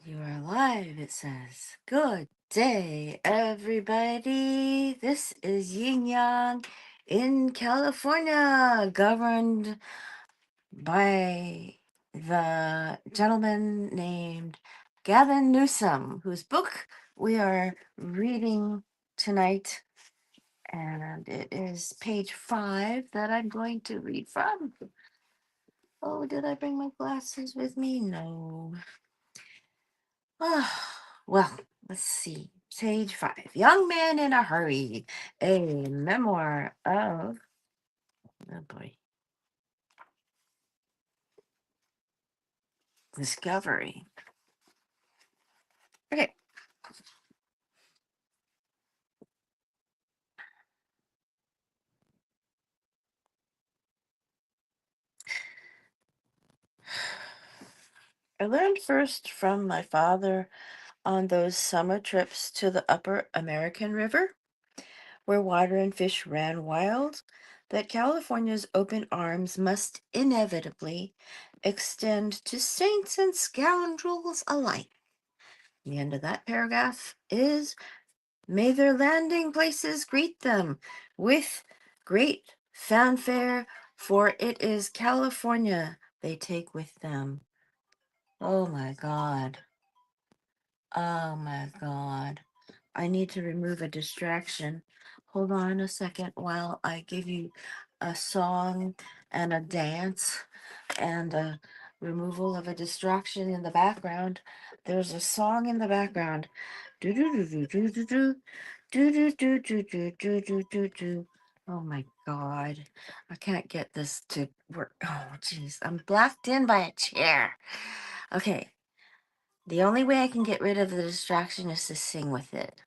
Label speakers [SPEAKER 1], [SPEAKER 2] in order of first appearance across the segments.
[SPEAKER 1] You are live, it says. Good day, everybody. This is Yin Yang in California, governed by the gentleman named Gavin Newsom, whose book we are reading tonight. And it is page 5 that I'm going to read from. Oh, did I bring my glasses with me? No. Well, let's see. Page 5. Young Man in a Hurry. A memoir of. Oh boy. Discovery. Okay. I learned first from my father on those summer trips to the upper American River, where water and fish ran wild, that California's open arms must inevitably extend to saints and scoundrels alike. The end of that paragraph is, may their landing places greet them with great fanfare, for it is California they take with them. Oh my God. Oh my God. I need to remove a distraction. Hold on a second while I give you a song and a dance and a removal of a distraction in the background. There's a song in the background. Do do do do do do do do do do do do do do do. Oh my God. I can't get this to work. Oh jeez. I'm blocked in by a chair. Okay. The only way I can get rid of the distraction is to sing with it.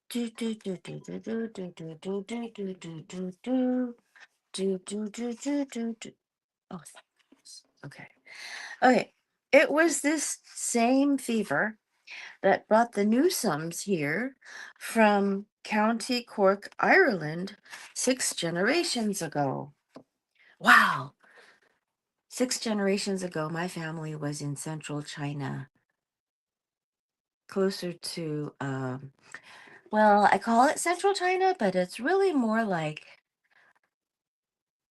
[SPEAKER 1] Do do do do do do do do do do do do do do do do do do do. Oh, okay. Okay. It was this same fever that brought the Newsoms here from County Cork, Ireland, 6 generations ago. Wow. 6 generations ago, my family was in central China, closer to, well, I call it central China, but it's really more like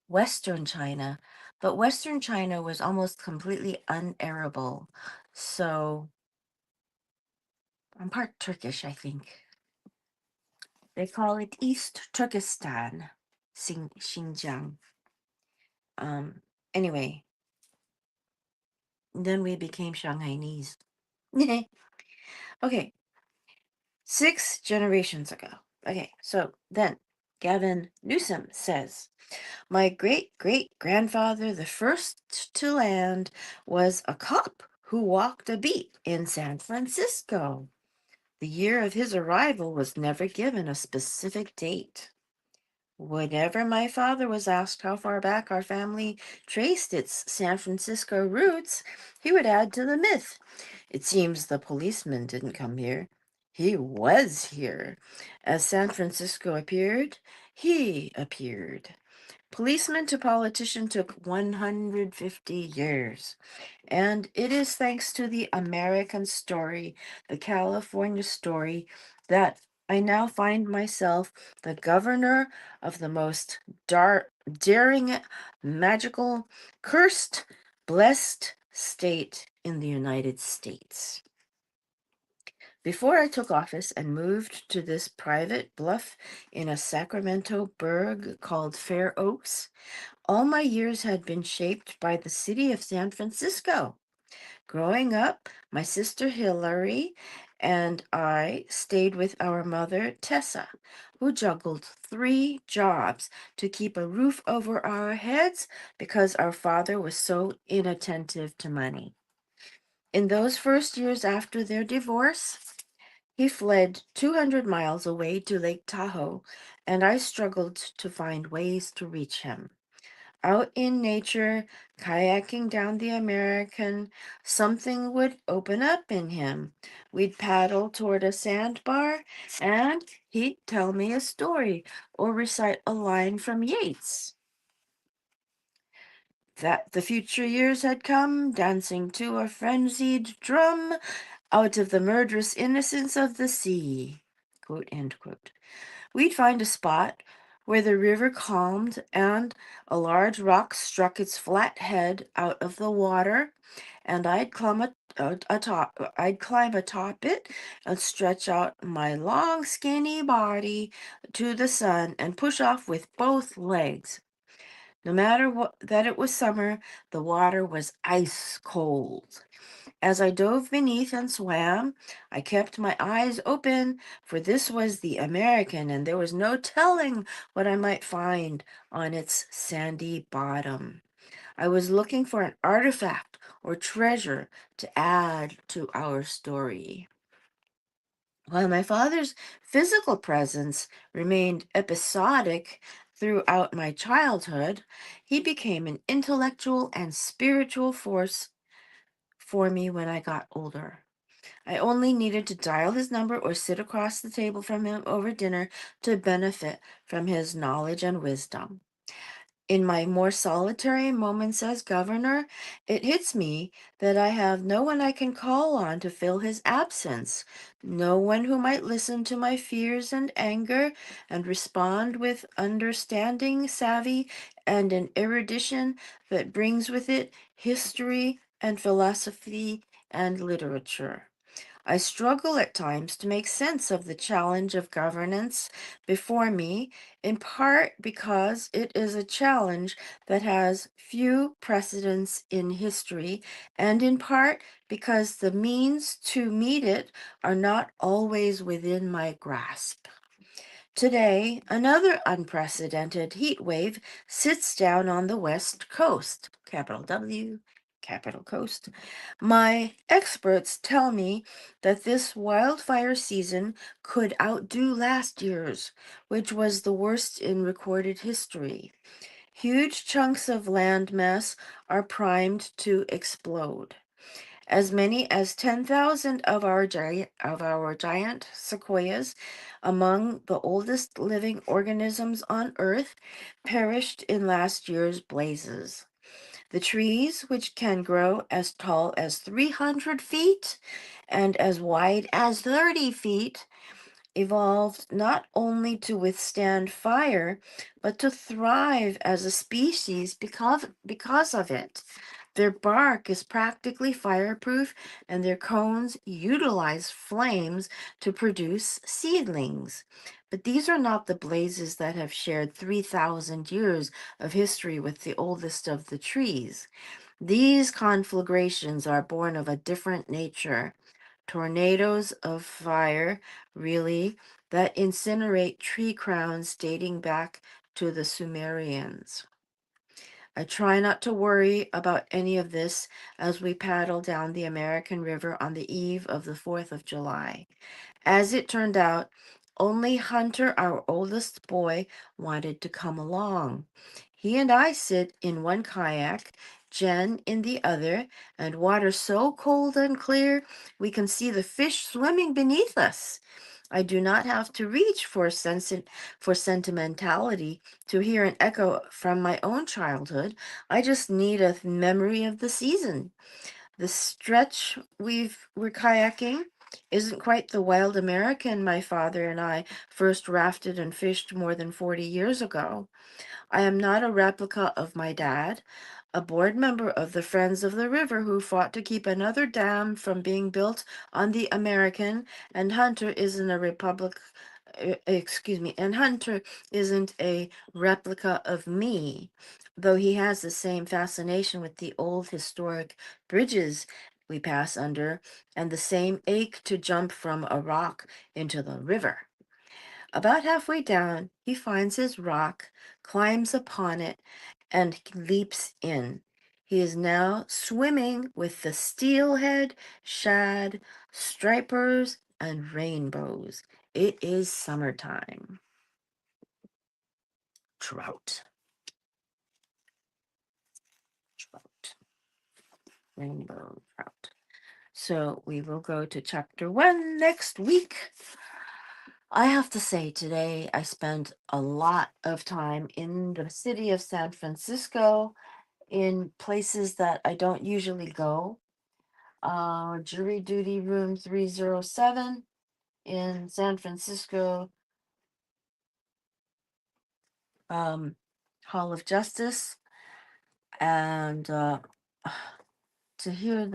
[SPEAKER 1] Western China. But Western China was almost completely unarable. So I'm part Turkish, I think. They call it East Turkestan, Xinjiang. Um, anyway, then we became Shanghainese. Okay, 6 generations ago. Okay, so then Gavin Newsom says, my great great grandfather, the first to land, was a cop who walked a beat in San Francisco. The year of his arrival was never given a specific date. Whenever my father was asked how far back our family traced its San Francisco roots, he would add to the myth, it seems the policeman didn't come here. He was here. As San Francisco appeared, he appeared. Policeman to politician took 150 years. And it is thanks to the American story, the California story, that I now find myself the governor of the most daring, magical, cursed, blessed state in the United States. Before I took office and moved to this private bluff in a Sacramento burg called Fair Oaks, all my years had been shaped by the city of San Francisco. Growing up, my sister Hillary and I stayed with our mother Tessa, who juggled 3 jobs to keep a roof over our heads because our father was so inattentive to money. In those first years after their divorce, he fled 200 miles away to Lake Tahoe, and I struggled to find ways to reach him. Out in nature, kayaking down the American, something would open up in him. We'd paddle toward a sandbar, and he'd tell me a story or recite a line from Yeats. That the future years had come, dancing to a frenzied drum, out of the murderous innocence of the sea. Quote, end quote. We'd find a spot where the river calmed and a large rock struck its flat head out of the water, and I'd climb atop it and stretch out my long skinny body to the sun and push off with both legs. No matter what that it was summer, the water was ice cold. As I dove beneath and swam, I kept my eyes open, for this was the American, and there was no telling what I might find on its sandy bottom. I was looking for an artifact or treasure to add to our story. While my father's physical presence remained episodic throughout my childhood, he became an intellectual and spiritual force for me when I got older. I only needed to dial his number or sit across the table from him over dinner to benefit from his knowledge and wisdom. In my more solitary moments as governor, it hits me that I have no one I can call on to fill his absence, no one who might listen to my fears and anger and respond with understanding, savvy, and an erudition that brings with it history and philosophy and literature. I struggle at times to make sense of the challenge of governance before me, in part because it is a challenge that has few precedents in history, and in part because the means to meet it are not always within my grasp. Today, another unprecedented heat wave sits down on the West Coast, capital W, capital Coast. My experts tell me that this wildfire season could outdo last year's, which was the worst in recorded history. Huge chunks of landmass are primed to explode. As many as 10,000 of our giant sequoias, among the oldest living organisms on Earth, perished in last year's blazes. The trees, which can grow as tall as 300 feet and as wide as 30 feet, evolved not only to withstand fire, but to thrive as a species because of it. Their bark is practically fireproof, and their cones utilize flames to produce seedlings. But these are not the blazes that have shared 3,000 years of history with the oldest of the trees. These conflagrations are born of a different nature. Tornadoes of fire, really, that incinerate tree crowns dating back to the Sumerians. I try not to worry about any of this as we paddle down the American River on the eve of the 4th of July. As it turned out, only Hunter, our oldest boy, wanted to come along. He and I sit in one kayak, Jen in the other, and water so cold and clear we can see the fish swimming beneath us. I do not have to reach for sentimentality to hear an echo from my own childhood. I just need a memory of the season. The stretch we're kayaking isn't quite the wild American my father and I first rafted and fished more than 40 years ago. I am not a replica of my dad, a board member of the Friends of the River who fought to keep another dam from being built on the American, and Hunter isn't a and Hunter isn't a replica of me, though he has the same fascination with the old historic bridges we pass under and the same ache to jump from a rock into the river. About halfway down, he finds his rock, climbs upon it, and leaps in. He is now swimming with the steelhead, shad, stripers, and rainbows. It is summertime. Trout, trout, rainbow trout. So we will go to chapter 1 next week. I have to say, today I spent a lot of time in the city of San Francisco in places that I don't usually go. jury duty room 307 in San Francisco, Hall of Justice. And to hear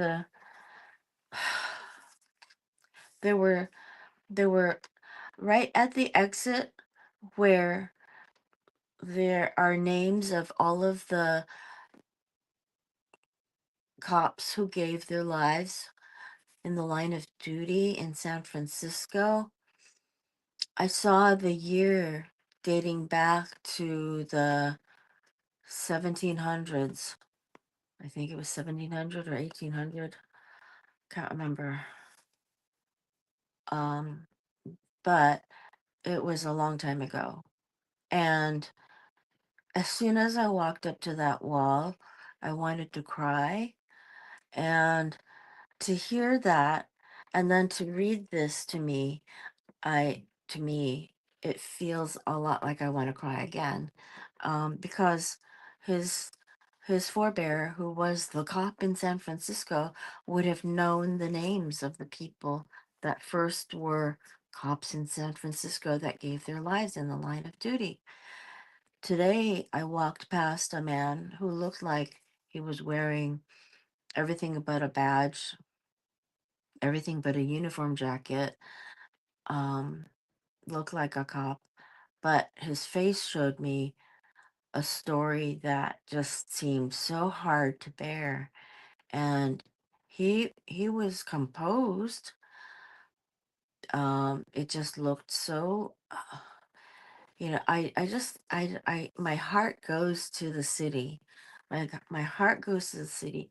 [SPEAKER 1] there were there were right at the exit where there are names of all of the cops who gave their lives in the line of duty in San Francisco. I saw the year dating back to the 1700s. I think it was 1700 or 1800. Can't remember. Um, but it was a long time ago. And as soon as I walked up to that wall, I wanted to cry. And to hear that and then to read this to me, it feels a lot like I want to cry again. Because his his forebear, who was the cop in San Francisco, would have known the names of the people that first were cops in San Francisco that gave their lives in the line of duty. Today, I walked past a man who looked like he was wearing everything but a badge, everything but a uniform jacket, um, looked like a cop, but his face showed me a story that just seemed so hard to bear. And he was composed. It just looked so my heart goes to the city. Like my heart goes to the city.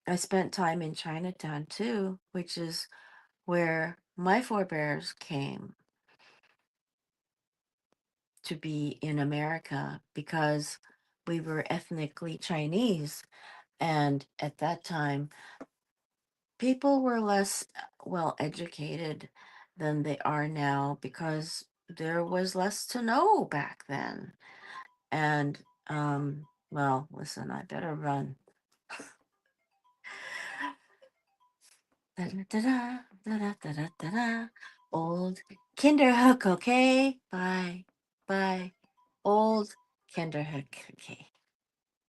[SPEAKER 1] I spent time in Chinatown too, which is where my forebears came to be in America because we were ethnically Chinese. And at that time, people were less well educated than they are now because there was less to know back then. And, well, listen, I better run. Da-da-da-da, da-da-da-da-da-da. Old Kinderhook, okay? Bye. Bye. Old Kinderhook, okay.